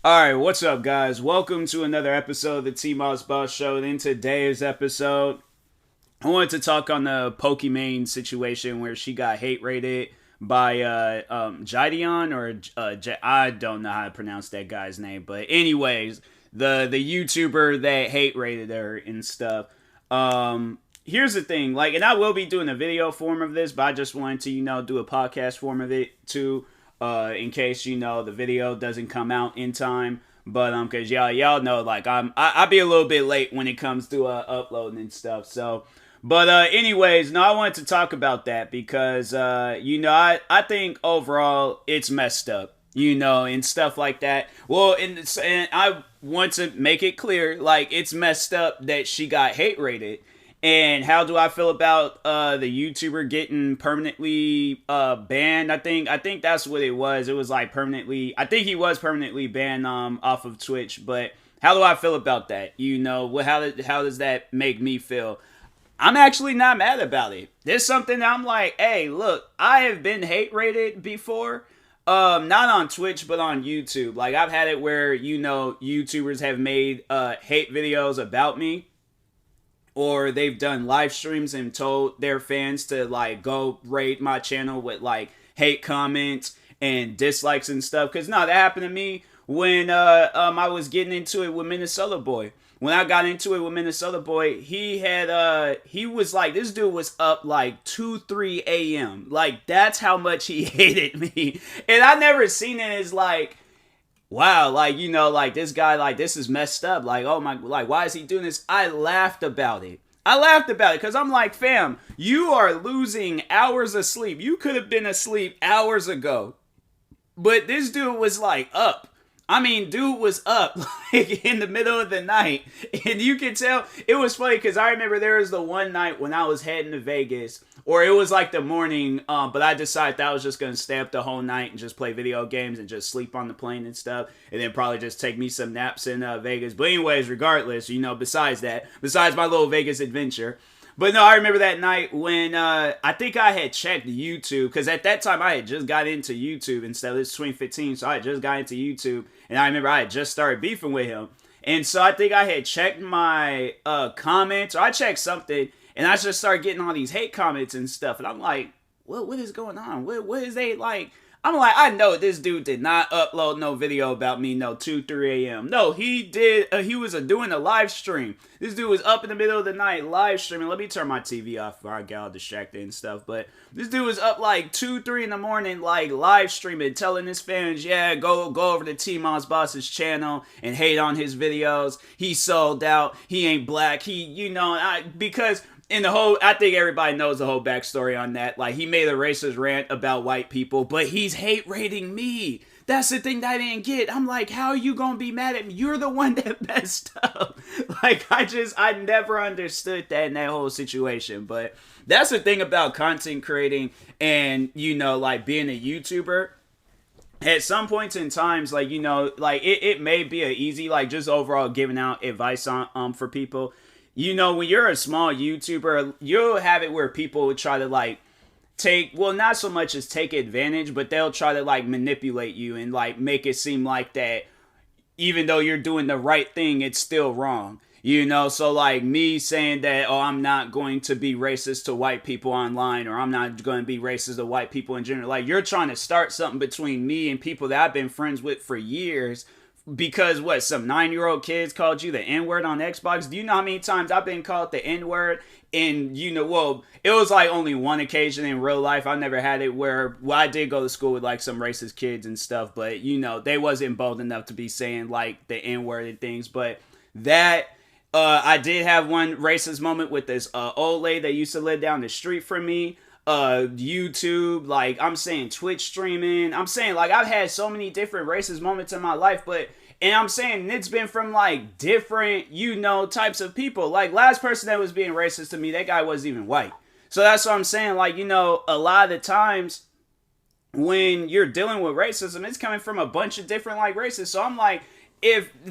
Alright, what's up, guys? Welcome to another episode of the TMossBoss Show. And in today's episode, I wanted to talk on the Pokimane situation where she got hate rated by Jidion I don't know how to pronounce that guy's name, but anyways, the YouTuber that hate rated her and stuff. Here's the thing, and I will be doing a video form of this, but I just wanted to do a podcast form of it too. In case the video doesn't come out in time, but cause y'all know I be a little bit late when it comes to uploading and stuff. So, but anyways, no, I wanted to talk about that because I think overall it's messed up, and stuff like that. Well, and I want to make it clear, it's messed up that she got hate rated. And how do I feel about the YouTuber getting permanently banned? I think that's what it was. It was permanently. I think he was permanently banned off of Twitch. But how do I feel about that? How does that make me feel? I'm actually not mad about it. There's something that I'm like, hey, look, I have been hate rated before. Not on Twitch, but on YouTube. I've had it where YouTubers have made hate videos about me. Or they've done live streams and told their fans to go raid my channel with hate comments and dislikes and stuff. Cause no, that happened to me when I was getting into it with Minnesota Boy. When I got into it with Minnesota Boy, he was this dude was up 2-3 a.m. That's how much he hated me. And I never seen it as wow, this guy, this is messed up. Oh my, why is he doing this? I laughed about it because I'm like, fam, you are losing hours of sleep. You could have been asleep hours ago. But this dude was up. I mean, dude was up in the middle of the night. And you can tell, it was funny because I remember there was the one night when I was heading to Vegas, or it was the morning, but I decided that I was just going to stay up the whole night and just play video games and just sleep on the plane and stuff. And then probably just take me some naps in Vegas. But anyways, regardless, besides my little Vegas adventure. But no, I remember that night when I think I had checked YouTube, because at that time I had just got into YouTube and stuff. It's 2015, so I had just got into YouTube. And I remember I had just started beefing with him. And so I think I had checked my comments, or I checked something, and I just started getting all these hate comments and stuff. And I'm like, what is going on? What is they like? I'm like, I know this dude did not upload no video about me, 2-3 a.m. No, he did. He was doing a live stream. This dude was up in the middle of the night live streaming. Let me turn my TV off before I get all distracted and stuff. But this dude was up 2-3 in the morning, live streaming, telling his fans, yeah, go over to TMossBoss's channel and hate on his videos. He sold out. He ain't black. Because in the whole, I think everybody knows the whole backstory on that. He made a racist rant about white people, but he's hate rating me. That's the thing that I didn't get. I'm like, how are you gonna be mad at me? You're the one that messed up. I never understood that in that whole situation. But that's the thing about content creating and, being a YouTuber. At some points in times, it may be a easy, just overall giving out advice on for people. When you're a small YouTuber, you'll have it where people would try to not so much as take advantage, but they'll try to manipulate you and make it seem like that even though you're doing the right thing, it's still wrong. So me saying that, oh, I'm not going to be racist to white people online, or I'm not going to be racist to white people in general. You're trying to start something between me and people that I've been friends with for years. Because some 9-year-old kids called you the N-word on Xbox? Do you know how many times I've been called the N-word? And it was only one occasion in real life. I never had it where, I did go to school with some racist kids and stuff, but they wasn't bold enough to be saying the N-word and things. But that, I did have one racist moment with this old lady that used to live down the street from me. YouTube, I'm saying Twitch streaming. I'm saying I've had so many different racist moments in my life, and I'm saying it's been from different, types of people. Last person that was being racist to me, that guy wasn't even white. So that's what I'm saying. A lot of the times when you're dealing with racism, it's coming from a bunch of different races. So I'm like,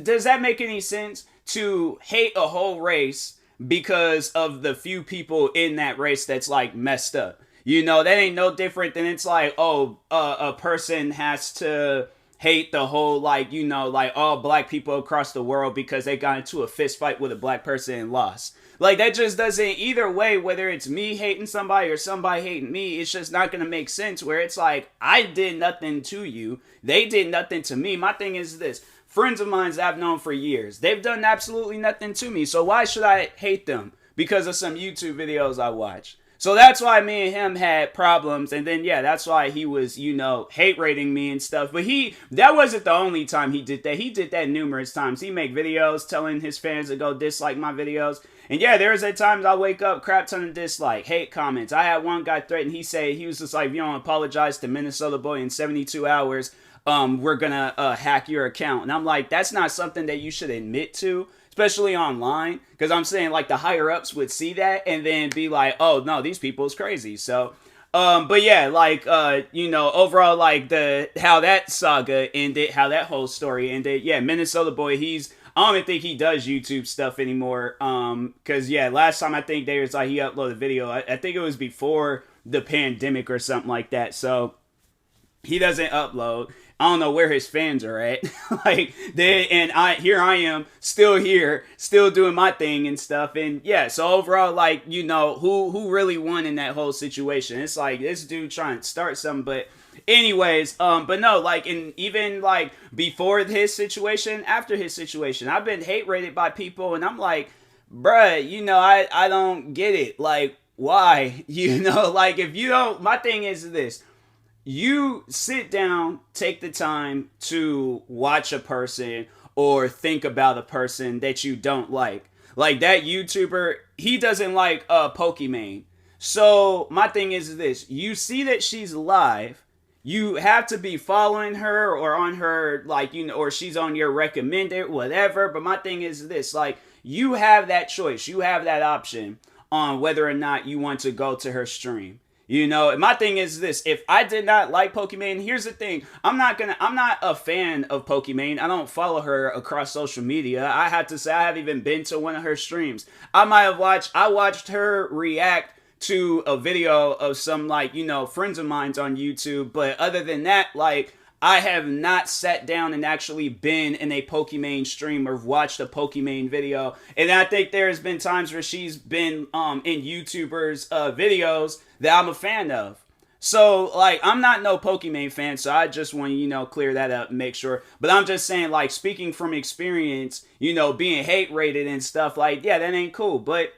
does that make any sense to hate a whole race because of the few people in that race that's messed up? That ain't no different than it's a person has to hate the whole, like, you know, like all black people across the world because they got into a fist fight with a black person and lost. Like, that just doesn't, either way, whether it's me hating somebody or somebody hating me, it's just not going to make sense, where it's like, I did nothing to you. They did nothing to me. My thing is this. Friends of mine that I've known for years, they've done absolutely nothing to me. So why should I hate them because of some YouTube videos I watch? So that's why me and him had problems. And then, yeah, that's why he was, you know, hate rating me and stuff. But that wasn't the only time he did that. He did that numerous times. He make videos telling his fans to go dislike my videos. And yeah, there's at times I wake up, crap ton of dislike, hate comments. I had one guy threaten, he was just like, if you don't apologize to Minnesota Boy in 72 hours, we're gonna hack your account. And I'm like, that's not something that you should admit to, especially online, because I'm saying, like, the higher ups would see that and then be like, oh no, these people is crazy. So but yeah, like, you know, overall, like, how that saga ended, how that whole story ended. Yeah, Minnesota Boy, I don't even think he does YouTube stuff anymore. Cause yeah, last time I think they was like, he uploaded a video. I think it was before the pandemic or something like that. So he doesn't upload. I don't know where his fans are at. Like, here I am, still here, still doing my thing and stuff. And yeah, so overall, like, you know, who really won in that whole situation? It's like, this dude trying to start something, but anyways, but no, like, even like before his situation, after his situation, I've been hate rated by people, and I'm like, bruh, you know, I don't get it. Like, why? You know, like, if you don't, my thing is this. You sit down, take the time to watch a person or think about a person that you don't like. Like that YouTuber, he doesn't like Pokimane. So my thing is this. You see that she's live. You have to be following her or on her, like, you know, or she's on your recommended, whatever. But my thing is this. Like, you have that choice. You have that option on whether or not you want to go to her stream. You know, my thing is this. If I did not like Pokimane, here's the thing. I'm not a fan of Pokimane. I don't follow her across social media. I have to say, I haven't even been to one of her streams. I watched her react to a video of some, like, you know, friends of mine on YouTube. But other than that, like, I have not sat down and actually been in a Pokimane stream or watched a Pokimane video. And I think there's been times where she's been in YouTubers' videos that I'm a fan of. So, like, I'm not no Pokimane fan, so I just want to, you know, clear that up and make sure. But I'm just saying, like, speaking from experience, you know, being hate rated and stuff, like, yeah, that ain't cool. But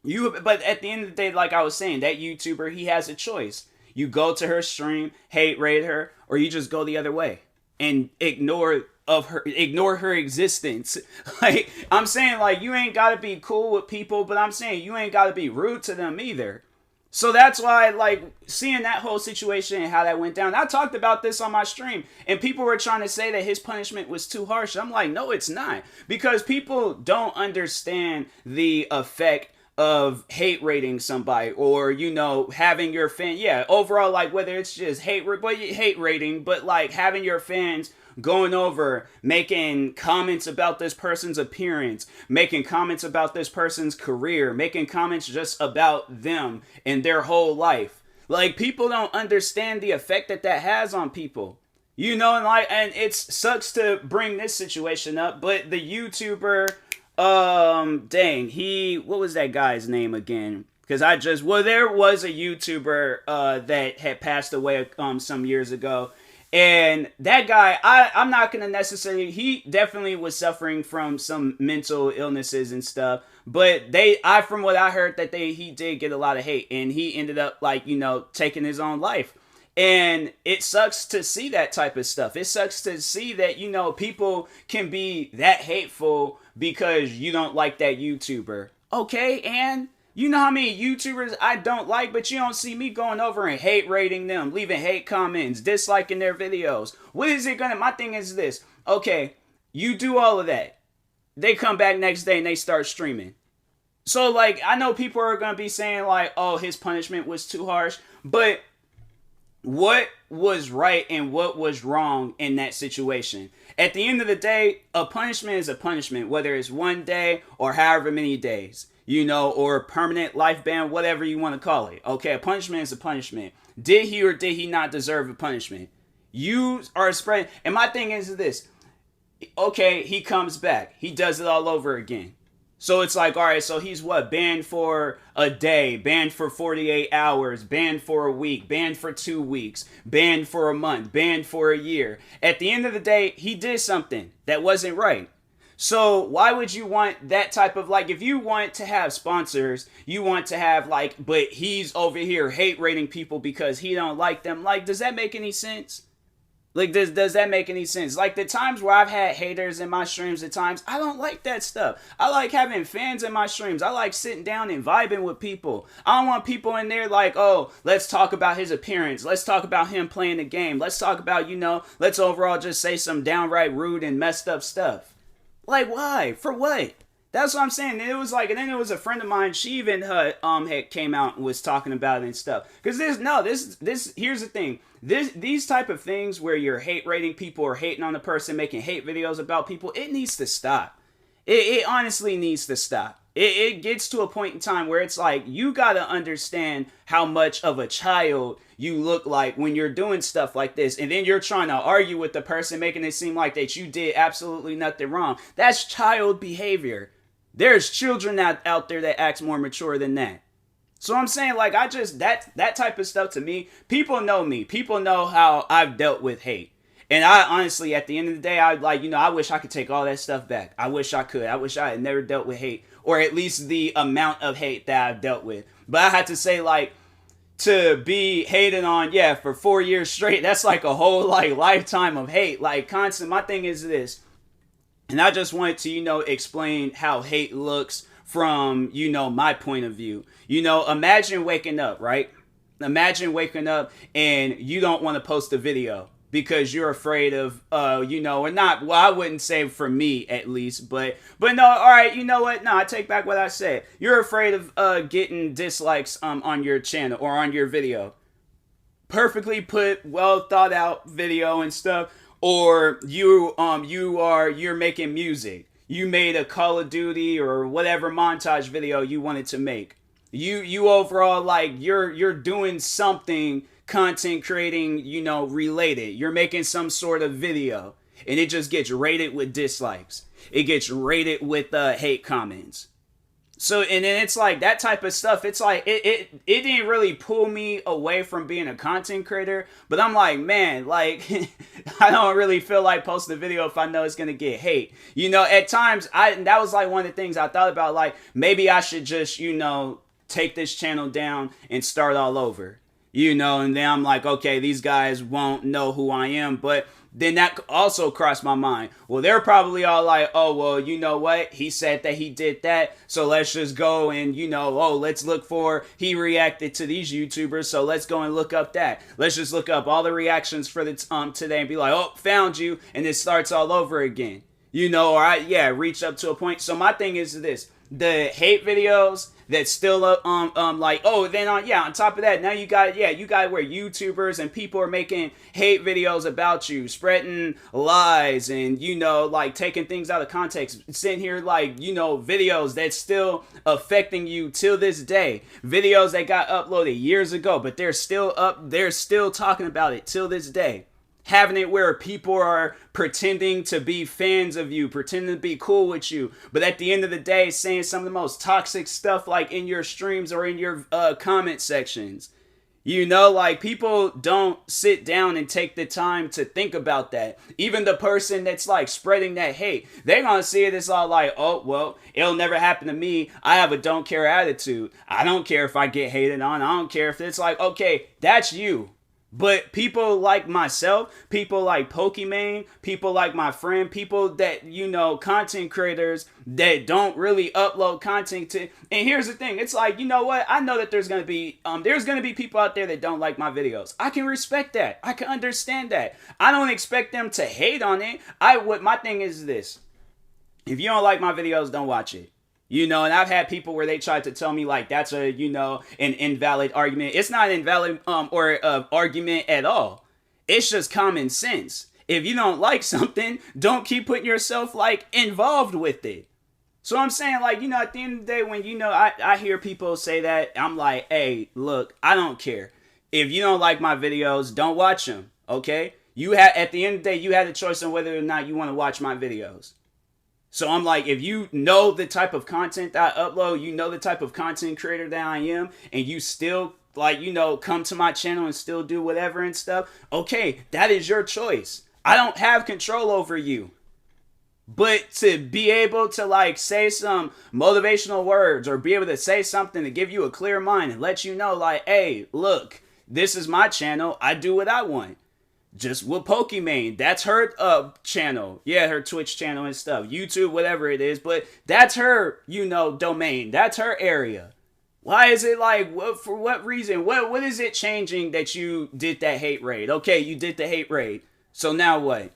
at the end of the day, like I was saying, that YouTuber, he has a choice. You go to her stream, hate rate her, or you just go the other way and ignore her existence. Like, I'm saying, like, you ain't got to be cool with people, but I'm saying you ain't got to be rude to them either. So that's why, like, seeing that whole situation and how that went down, I talked about this on my stream, and people were trying to say that his punishment was too harsh. I'm like, no, it's not, because people don't understand the effect of hate rating somebody, or, you know, having your fan, yeah, overall, like, whether it's just hate rating, but like having your fans going over, making comments about this person's appearance, making comments about this person's career, making comments just about them and their whole life. Like, people don't understand the effect that has on people. You know, and it sucks to bring this situation up, but the YouTuber, what was that guy's name again? Because there was a YouTuber that had passed away some years ago. And that guy, I'm not going to necessarily, he definitely was suffering from some mental illnesses and stuff. But from what I heard, that he did get a lot of hate. And he ended up, like, you know, taking his own life. And it sucks to see that type of stuff. It sucks to see that, you know, people can be that hateful because you don't like that YouTuber. Okay, and you know how many YouTubers I don't like, but you don't see me going over and hate rating them, leaving hate comments, disliking their videos. What is it my thing is this. Okay, you do all of that. They come back next day and they start streaming. So, like, I know people are going to be saying, like, oh, his punishment was too harsh. But what was right and what was wrong in that situation? At the end of the day, a punishment is a punishment, whether it's 1 day or however many days, you know, or permanent life ban, whatever you want to call it. Okay, a punishment is a punishment. Did he or did he not deserve a punishment? You are spreading. And my thing is this. Okay, he comes back. He does it all over again. So it's like, all right, so he's what? Banned for a day, banned for 48 hours, banned for a week, banned for 2 weeks, banned for a month, banned for a year. At the end of the day, he did something that wasn't right. So why would you want that type of, like, if you want to have sponsors, you want to have like, but he's over here hate rating people because he don't like them. Like, does that make any sense? Like, does that make any sense? Like, the times where I've had haters in my streams, at times, I don't like that stuff. I like having fans in my streams. I like sitting down and vibing with people. I don't want people in there like, oh, let's talk about his appearance. Let's talk about him playing the game. Let's talk about, let's overall just say some downright rude and messed up stuff. Like, why? For what? That's what I'm saying. And it was like, and then there was a friend of mine. She even had came out and was talking about it and stuff. Because here's the thing. These type of things where you're hate rating people or hating on the person, making hate videos about people, it needs to stop. It honestly needs to stop. It gets to a point in time where it's like, you gotta understand how much of a child you look like when you're doing stuff like this, and then you're trying to argue with the person, making it seem like that you did absolutely nothing wrong. That's child behavior. There's children out there that act more mature than that. So I'm saying, like, that type of stuff to me, people know me. People know how I've dealt with hate. And I honestly, at the end of the day, I wish I could take all that stuff back. I wish I could. I wish I had never dealt with hate, or at least the amount of hate that I've dealt with. But I had to say, like, to be hated on, for 4 years straight, that's like a whole, like, lifetime of hate. Like, constant. My thing is this, and I just wanted to, explain how hate looks from, my point of view. Imagine waking up, right? Imagine waking up and you don't want to post a video because you're afraid of, or not, well, I wouldn't say for me at least, but no, all right, you know what? No, I take back what I said. You're afraid of getting dislikes on your channel or on your video. Perfectly put, well thought out video and stuff. Or you're making music. You made a Call of Duty or whatever montage video you wanted to make. You overall, like, you're doing something content creating, related. You're making some sort of video, and it just gets rated with dislikes. It gets rated with hate comments. So, and then it's like that type of stuff. It's like, it didn't really pull me away from being a content creator, but I'm like, man, like, I don't really feel like posting a video if I know it's going to get hate. At times, that was like one of the things I thought about, like, maybe I should just, take this channel down and start all over. And then I'm like, okay, these guys won't know who I am, but then that also crossed my mind. Well, they're probably all like, oh, well, you know what? He said that he did that, so let's just go and, let's look for, he reacted to these YouTubers, so let's go and look up that. Let's just look up all the reactions for the today and be like, oh, found you, and it starts all over again. Reach up to a point. So my thing is this. The hate videos that's still on top of that, now you got where YouTubers and people are making hate videos about you, spreading lies and, taking things out of context, sitting here videos that's still affecting you till this day, videos that got uploaded years ago, but they're still up, they're still talking about it till this day. Having it where people are pretending to be fans of you, pretending to be cool with you, but at the end of the day, saying some of the most toxic stuff like in your streams or in your comment sections. People don't sit down and take the time to think about that. Even the person that's like spreading that hate, they're gonna see it as all like, oh, well, it'll never happen to me. I have a don't care attitude. I don't care if I get hated on. I don't care if it's like, okay, that's you. But people like myself, people like Pokimane, people like my friend, people that, content creators that don't really upload content to, and here's the thing, it's like, what? I know that there's going to be people out there that don't like my videos. I can respect that. I can understand that. I don't expect them to hate on it. My thing is this. If you don't like my videos, don't watch it. And I've had people where they tried to tell me like that's a, an invalid argument. It's not an invalid argument at all. It's just common sense. If you don't like something, don't keep putting yourself like involved with it. So I'm saying like, at the end of the day, when, I hear people say that, I'm like, hey, look, I don't care. If you don't like my videos, don't watch them. Okay. You had, at the end of the day, you had a choice on whether or not you want to watch my videos. So I'm like, if you know the type of content that I upload, you know the type of content creator that I am, and you still, like, you know, come to my channel and still do whatever and stuff, okay, that is your choice. I don't have control over you. But to be able to, like, say some motivational words or be able to say something to give you a clear mind and let you know, like, hey, look, this is my channel. I do what I want. Just with Pokimane, that's her channel. Yeah, her Twitch channel and stuff. YouTube, whatever it is. But that's her, you know, domain. That's her area. Why is it like, for what reason? What is it changing that you did that hate raid? Okay, you did the hate raid. So now what?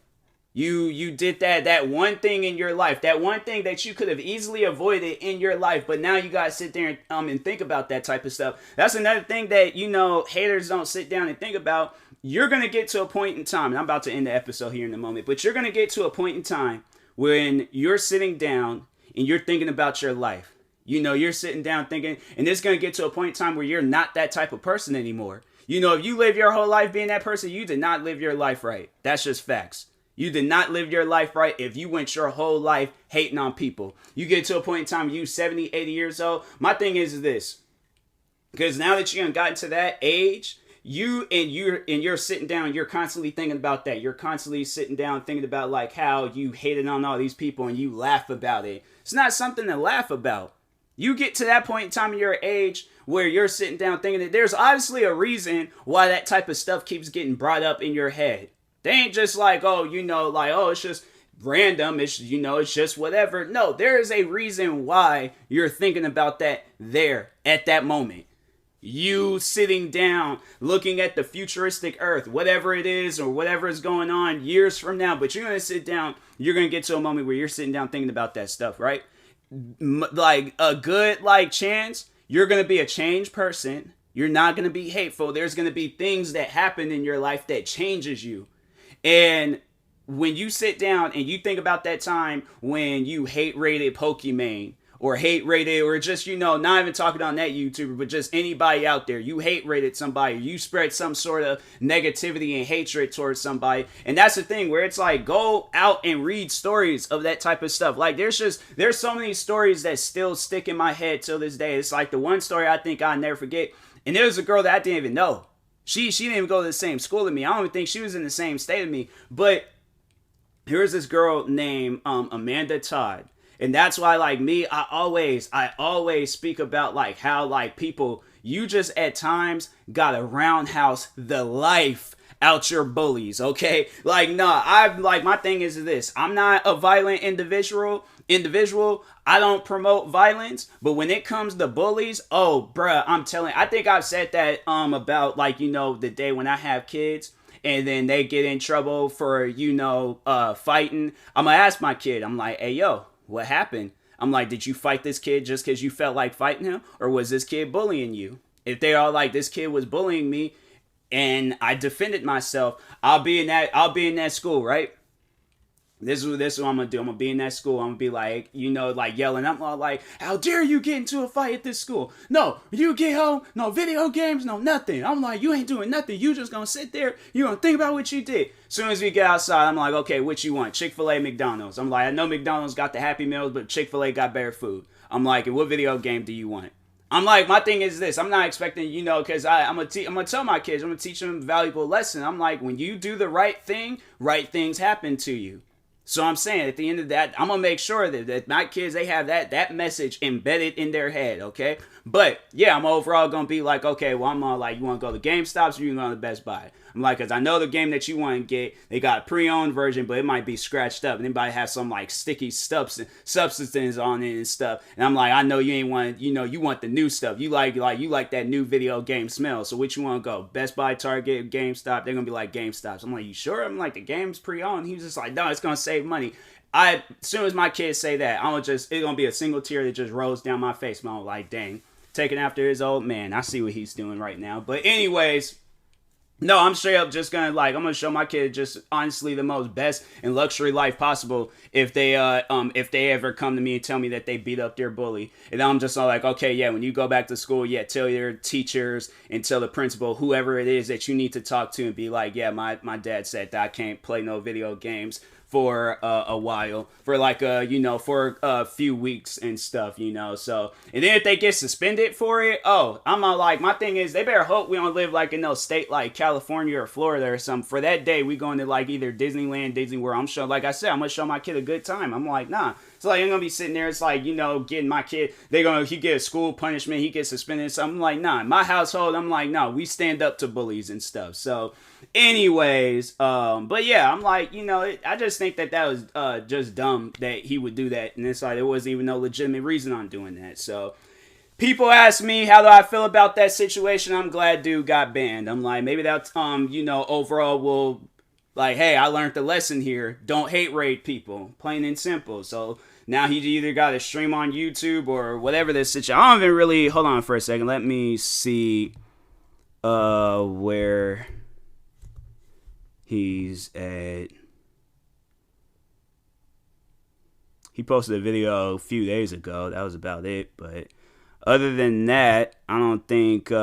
You did that one thing in your life. That one thing that you could have easily avoided in your life. But now you guys sit there and think about that type of stuff. That's another thing that, you know, haters don't sit down and think about. You're going to get to a point in time, and I'm about to end the episode here in a moment, but you're going to get to a point in time when you're sitting down and you're thinking about your life. You know, you're sitting down thinking, and it's going to get to a point in time where you're not that type of person anymore. You know, if you live your whole life being that person, you did not live your life right. That's just facts. You did not live your life right if you went your whole life hating on people. You get to a point in time, you 70, 80 years old. My thing is this, because now that you gotten to that age, you're sitting down, you're constantly thinking about that. You're constantly sitting down thinking about like how you hated on all these people and you laugh about it. It's not something to laugh about. You get to that point in time in your age where you're sitting down thinking that there's obviously a reason why that type of stuff keeps getting brought up in your head. They ain't just like, oh, you know, like, oh, it's just random. It's, you know, it's just whatever. No, there is a reason why you're thinking about that there at that moment. You sitting down, looking at the futuristic earth, whatever it is or whatever is going on years from now. But you're going to sit down, you're going to get to a moment where you're sitting down thinking about that stuff, right? Like a good, like, chance, you're going to be a changed person. You're not going to be hateful. There's going to be things that happen in your life that changes you. And when you sit down and you think about that time when you hate rated Pokimane, or hate rated, or just, you know, not even talking on that YouTuber, but just anybody out there, you hate rated somebody, you spread some sort of negativity and hatred towards somebody. And that's the thing where it's like, go out and read stories of that type of stuff. Like, there's so many stories that still stick in my head till this day. It's like the one story I think I'll never forget. And there was a girl that I didn't even know. She didn't even go to the same school as me. I don't even think she was in the same state as me. But here's this girl named Amanda Todd. And that's why, like me, I always speak about like how like people, you just at times gotta roundhouse the life out your bullies, okay? Like, nah, my thing is this. I'm not a violent individual. I don't promote violence, but when it comes to bullies, oh, bruh, I'm telling, I think I've said that about, like, you know, the day when I have kids and then they get in trouble for, you know, fighting. I'm gonna ask my kid, I'm like, hey, yo, what happened? I'm like, did you fight this kid just because you felt like fighting him? Or was this kid bullying you? If they are like, this kid was bullying me and I defended myself, I'll be in that school, right? This is what I'm going to do. I'm going to be in that school. I'm going to be like, you know, like yelling. I'm all like, how dare you get into a fight at this school? No, you get home, no video games, no nothing. I'm like, you ain't doing nothing. You just going to sit there. You going to think about what you did. As soon as we get outside, I'm like, okay, what you want? Chick-fil-A, McDonald's. I'm like, I know McDonald's got the Happy Meals, but Chick-fil-A got better food. I'm like, what video game do you want? I'm like, my thing is this. I'm not expecting, you know, because I'm going to tell my kids, I'm going to teach them a valuable lesson. I'm like, when you do the right thing, right things happen to you. So I'm saying at the end of that, I'm going to make sure that my kids, they have that message embedded in their head, okay? But, yeah, I'm overall going to be like, okay, well, I'm like, you want to go to GameStops or you going to Best Buy? I'm like, because I know the game that you want to get, they got a pre-owned version, but it might be scratched up. And it might have some, like, sticky substance on it and stuff. And I'm like, I know you ain't want, you know, you want the new stuff. You like that new video game smell. So which you want to go? Best Buy, Target, GameStop? They're going to be like, GameStops. I'm like, you sure? I'm like, the game's pre-owned? He was just like, no, it's going to save money. As soon as my kids say that, it's going to be a single tear that just rolls down my face. I'm like, dang, taking after his old man. I see what he's doing right now. But anyways, No, I'm straight up just gonna like I'm gonna show my kid just honestly the most best and luxury life possible if they ever come to me and tell me that they beat up their bully. And I'm just all like, okay, yeah, when you go back to school, yeah, tell your teachers and tell the principal, whoever it is that you need to talk to, and be like, yeah, my dad said that I can't play no video games for a while, for like for a few weeks and stuff, so, and then if they get suspended for it, I'm not like, my thing is, they better hope we don't live like in no state like California or Florida or something. For that day, we going to like either Disneyland, Disney World. I'm sure, like I said, I'm gonna show my kid a good time. I'm like, nah. So like, I'm gonna be sitting there, it's like, getting my kid, he get a school punishment, he gets suspended. So I'm like, nah, in my household, I'm like, nah, we stand up to bullies and stuff. So anyways, but yeah, I'm like, I just think that was just dumb that he would do that. And it's like, there wasn't even no legitimate reason on doing that. So people ask me, how do I feel about that situation? I'm glad dude got banned. I'm like, maybe that's, overall will, like, hey, I learned the lesson here. Don't hate raid people. Plain and simple. So now he either got to stream on YouTube or whatever this situation. I don't even really, hold on for a second. Let me see where he's at. He posted a video a few days ago. That was about it. But other than that, I don't think he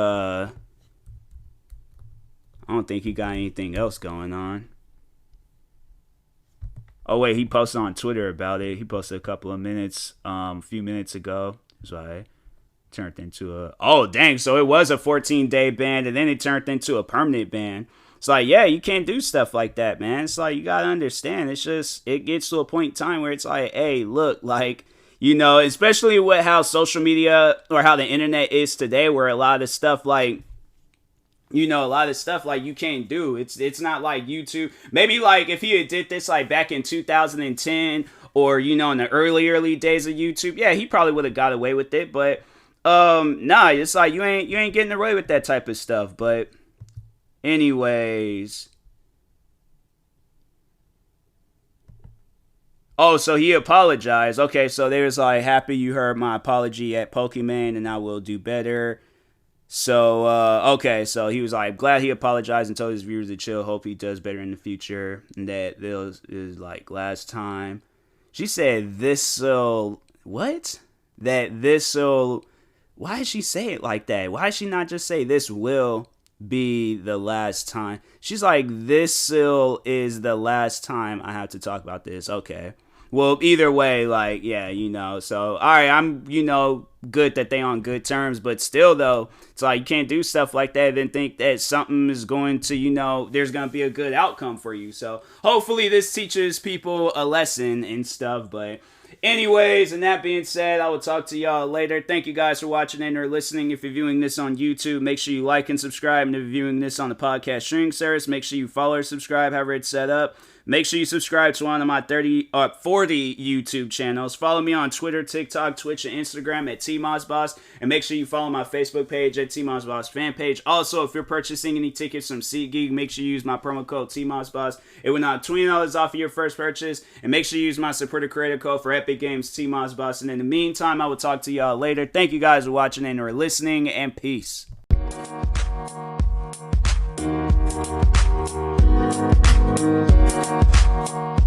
got anything else going on. Oh wait, he posted on Twitter about it. He posted a couple of minutes, a few minutes ago. So I turned into so it was a 14-day ban, and then it turned into a permanent ban. It's like, yeah, you can't do stuff like that, man. It's like, you gotta understand. It's just, it gets to a point in time where it's like, hey, look, like, especially with how social media or how the internet is today, where a lot of stuff like, a lot of stuff like you can't do. It's not like YouTube. Maybe like if he had did this like back in 2010 or, in the early days of YouTube, yeah, he probably would have got away with it. But nah, it's like you ain't getting away with that type of stuff. But anyways. Oh, so he apologized. Okay, so they was like, happy you heard my apology at Pokimane and I will do better. So, okay, so he was like, glad he apologized and told his viewers to chill. Hope he does better in the future. And that this is like last time. She said this'll, what? That this'll, why did she say it like that? Why did she not just say this will be the last time? She's like, this'll is the last time I have to talk about this. Okay. Well, either way, like, yeah, so, all right, I'm, good that they on good terms, but still, though, it's like, you can't do stuff like that and think that something is going to, there's going to be a good outcome for you. So, hopefully, this teaches people a lesson and stuff, but anyways, and that being said, I will talk to y'all later. Thank you guys for watching and or listening. If you're viewing this on YouTube, make sure you like and subscribe. And if you're viewing this on the podcast streaming service, make sure you follow or subscribe, however it's set up. Make sure you subscribe to one of my 40 YouTube channels. Follow me on Twitter, TikTok, Twitch, and Instagram at TMossBoss. And make sure you follow my Facebook page at TMossBoss fan page. Also, if you're purchasing any tickets from GEEK, make sure you use my promo code TMossBoss. It will knock $20 off of your first purchase. And make sure you use my supporter creator code for Epic Games, TMossBoss. And in the meantime, I will talk to y'all later. Thank you guys for watching and or listening, and peace. We'll be right back.